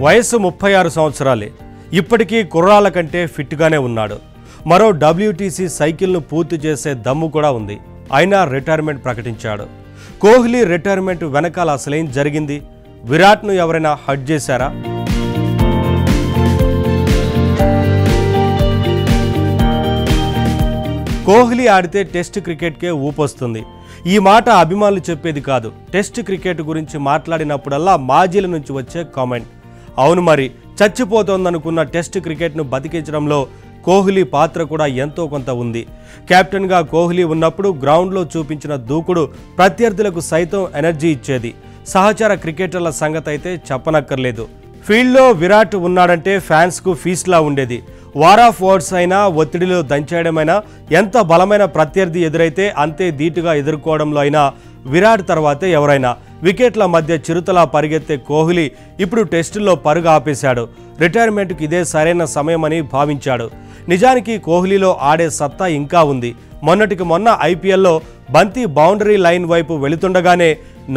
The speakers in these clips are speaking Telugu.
వయసు 36 సంవత్సరాలే. ఇప్పటికీ కుర్రాళ్ళ కంటే ఫిట్గానే ఉన్నాడు. మరో WTC సైకిల్ను పూర్తి చేసే దమ్ము కూడా ఉంది. అయినా రిటైర్మెంట్ ప్రకటించాడు. కోహ్లీ రిటైర్మెంట్ వెనకాల అసలేం జరిగింది? విరాట్ను ఎవరైనా హట్ చేశారా? కోహ్లీ ఆడితే టెస్ట్ క్రికెట్కే ఊపొస్తుంది. ఈ మాట అభిమానులు చెప్పేది కాదు. టెస్ట్ క్రికెట్ గురించి మాట్లాడినప్పుడల్లా మాజీల నుంచి వచ్చే కామెంట్. అవును మరి, చచ్చిపోతోందనుకున్న టెస్ట్ క్రికెట్ను బతికించడంలో కోహ్లీ పాత్ర కూడా ఎంతో కొంత ఉంది. కెప్టెన్గా కోహ్లీ ఉన్నప్పుడు గ్రౌండ్లో చూపించిన దూకుడు ప్రత్యర్థులకు సైతం ఎనర్జీ ఇచ్చేది. సహచర క్రికెటర్ల సంగతి అయితే చెప్పనక్కర్లేదు. ఫీల్డ్లో విరాట్ ఉన్నాడంటే ఫ్యాన్స్కు ఫీస్లా ఉండేది. వార్ ఆఫ్ వర్డ్స్ అయినా, ఒత్తిడిలో దంచేయడమైనా, ఎంత బలమైన ప్రత్యర్థి ఎదురైతే అంతే ధీటుగా ఎదుర్కోవడంలో అయినా విరాట్ తర్వాతే ఎవరైనా. వికెట్ల మధ్య చిరుతలా పరిగెత్తే కోహ్లీ ఇప్పుడు టెస్టుల్లో పరుగు ఆపేశాడు. రిటైర్మెంట్కి ఇదే సరైన సమయమని భావించాడు. నిజానికి కోహ్లీలో ఆడే సత్తా ఇంకా ఉంది. మొన్నటికి మొన్న IPLలో బంతి బౌండరీ లైన్ వైపు వెళుతుండగానే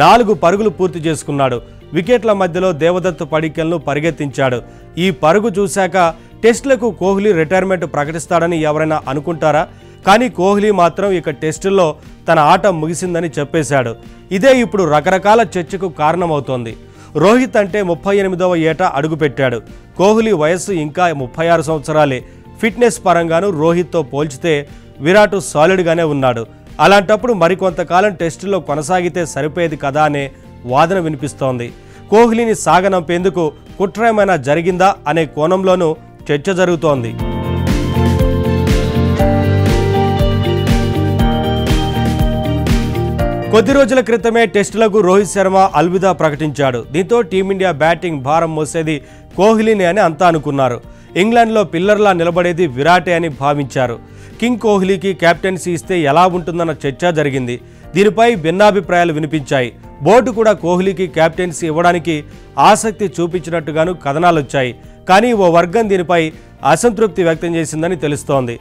4 పరుగులు పూర్తి చేసుకున్నాడు. వికెట్ల మధ్యలో దేవదత్ పడిక్కల్ను పరిగెత్తించాడు. ఈ పరుగు చూశాక టెస్టులకు కోహ్లీ రిటైర్మెంట్ ప్రకటిస్తాడని ఎవరైనా అనుకుంటారా? కానీ కోహ్లీ మాత్రం ఇక టెస్టుల్లో తన ఆట ముగిసిందని చెప్పేశాడు. ఇదే ఇప్పుడు రకరకాల చర్చకు కారణమవుతోంది. రోహిత్ అంటే 38వ ఏట అడుగుపెట్టాడు. కోహ్లీ వయస్సు ఇంకా 36 సంవత్సరాలే. ఫిట్నెస్ పరంగాను రోహిత్తో పోల్చితే విరాట్ సాలిడ్గానే ఉన్నాడు. అలాంటప్పుడు మరికొంతకాలం టెస్టుల్లో కొనసాగితే సరిపోయేది కదా అనే వాదన వినిపిస్తోంది. కోహ్లీని సాగనంపేందుకు కుట్ర ఏమైనా జరిగిందా అనే కోణంలోనూ చర్చ జరుగుతోంది. కొద్ది రోజుల క్రితమే టెస్టులకు రోహిత్ శర్మ అల్విదా ప్రకటించాడు. దీంతో టీమిండియా బ్యాటింగ్ భారం మోసేది కోహ్లీనే అని అంతా అనుకున్నారు. ఇంగ్లాండ్లో పిల్లర్లా నిలబడేది విరాటే అని భావించారు. కింగ్ కోహ్లీకి కెప్టెన్సీ ఇస్తే ఎలా ఉంటుందన్న చర్చ జరిగింది. దీనిపై భిన్నాభిప్రాయాలు వినిపించాయి. బోర్డు కూడా కోహ్లీకి కెప్టెన్సీ ఇవ్వడానికి ఆసక్తి చూపించినట్టుగాను కథనాలొచ్చాయి. కానీ ఓ వర్గం దీనిపై అసంతృప్తి వ్యక్తం చేసిందని తెలుస్తోంది.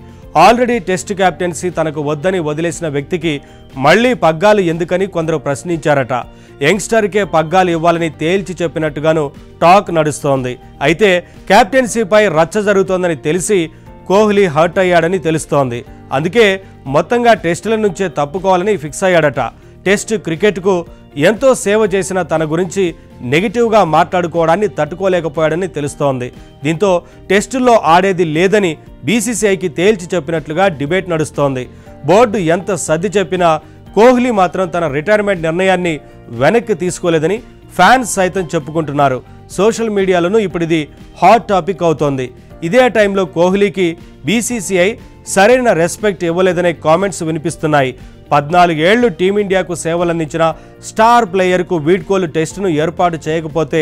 ఆల్రెడీ టెస్ట్ కెప్టెన్సీ తనకు వద్దని వదిలేసిన వ్యక్తికి మళ్లీ పగ్గాలు ఎందుకని కొందరు ప్రశ్నించారట. యంగ్స్టర్కే పగ్గాలు ఇవ్వాలని తేల్చి చెప్పినట్టుగాను టాక్ నడుస్తోంది. అయితే కెప్టెన్సీపై రచ్చ జరుగుతోందని తెలిసి కోహ్లీ హర్ట్ అయ్యాడని తెలుస్తోంది. అందుకే మొత్తంగా టెస్టుల నుంచే తప్పుకోవాలని ఫిక్స్ అయ్యాడట. టెస్ట్ క్రికెట్కు ఎంతో సేవ చేసిన తన గురించి నెగిటివ్గా మాట్లాడుకోవడాన్ని తట్టుకోలేకపోయాడని తెలుస్తోంది. దీంతో టెస్టుల్లో ఆడేది లేదని BCCIకి తేల్చి చెప్పినట్లుగా డిబేట్ నడుస్తోంది. బోర్డు ఎంత సర్ది చెప్పినా కోహ్లీ మాత్రం తన రిటైర్మెంట్ నిర్ణయాన్ని వెనక్కి తీసుకోలేదని ఫ్యాన్స్ సైతం చెప్పుకుంటున్నారు. సోషల్ మీడియాలోనూ ఇప్పుడు ఇది హాట్ టాపిక్ అవుతోంది. ఇదే టైంలో కోహ్లీకి BCCI సరైన రెస్పెక్ట్ ఇవ్వలేదనే కామెంట్స్ వినిపిస్తున్నాయి. 14 ఏళ్లు టీమిండియాకు సేవలందించిన స్టార్ ప్లేయర్కు వీడ్కోలు టెస్టును ఏర్పాటు చేయకపోతే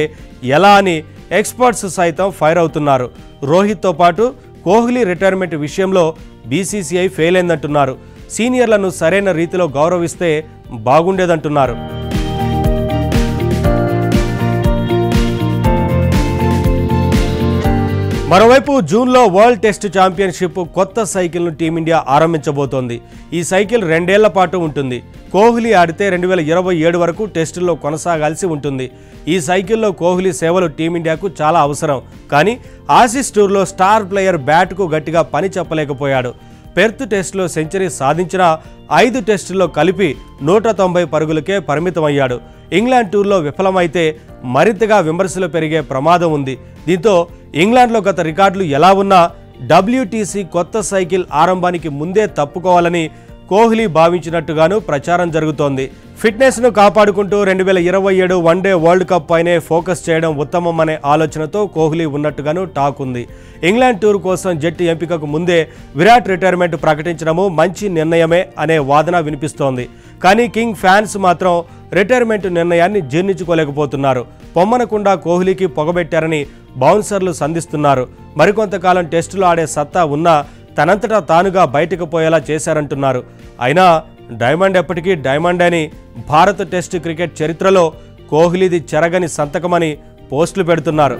ఎలా అని ఎక్స్పర్ట్స్ సైతం ఫైర్ అవుతున్నారు. రోహిత్తో పాటు కోహ్లీ రిటైర్మెంట్ విషయంలో BCCI ఫెయిల్ అయిందంటున్నారు. సీనియర్లను సరైన రీతిలో గౌరవిస్తే బాగుండేదంటున్నారు. మరోవైపు జూన్లో వరల్డ్ టెస్ట్ ఛాంపియన్షిప్ కొత్త సైకిల్ను టీమిండియా ఆరంభించబోతోంది. ఈ సైకిల్ 2 ఏళ్ల పాటు ఉంటుంది. కోహ్లీ ఆడితే 2027 వరకు టెస్టుల్లో కొనసాగాల్సి ఉంటుంది. ఈ సైకిల్లో కోహ్లీ సేవలు టీమిండియాకు చాలా అవసరం. కానీ ఆసీస్ టూర్లో స్టార్ ప్లేయర్ బ్యాట్కు గట్టిగా పని చెప్పలేకపోయాడు. పెర్త్ టెస్టులో సెంచరీ సాధించిన 5 టెస్టుల్లో కలిపి 190 పరుగులకే పరిమితమయ్యాడు. ఇంగ్లాండ్ టూర్లో విఫలమైతే మరింతగా విమర్శలు పెరిగే ప్రమాదం ఉంది. దీంతో ఇంగ్లాండ్లో గత రికార్డులు ఎలా ఉన్నా WTC కొత్త సైకిల్ ఆరంభానికి ముందే తప్పుకోవాలని కోహ్లీ భావించినట్టుగాను ప్రచారం జరుగుతోంది. ఫిట్నెస్ను కాపాడుకుంటూ 2027 వన్డే వరల్డ్ కప్ పైనే ఫోకస్ చేయడం ఉత్తమం అనే ఆలోచనతో కోహ్లీ ఉన్నట్టుగాను టాక్ ఉంది. ఇంగ్లాండ్ టూర్ కోసం జట్టు ఎంపికకు ముందే విరాట్ రిటైర్మెంట్ ప్రకటించడము మంచి నిర్ణయమే అనే వాదన వినిపిస్తోంది. కానీ కింగ్ ఫ్యాన్స్ మాత్రం రిటైర్మెంట్ నిర్ణయాన్ని జీర్ణించుకోలేకపోతున్నారు. పొమ్మనకుండా కోహ్లీకి పొగబెట్టారని బౌన్సర్లు సంధిస్తున్నారు. మరికొంతకాలం టెస్టులు ఆడే సత్తా ఉన్నా తనంతటా తానుగా బయటకు పోయేలా చేశారంటున్నారు. అయినా డైమండ్ ఎప్పటికీ డైమండ్ అని, భారత టెస్ట్ క్రికెట్ చరిత్రలో కోహ్లీది చెరగని సంతకమని పోస్టులు పెడుతున్నారు.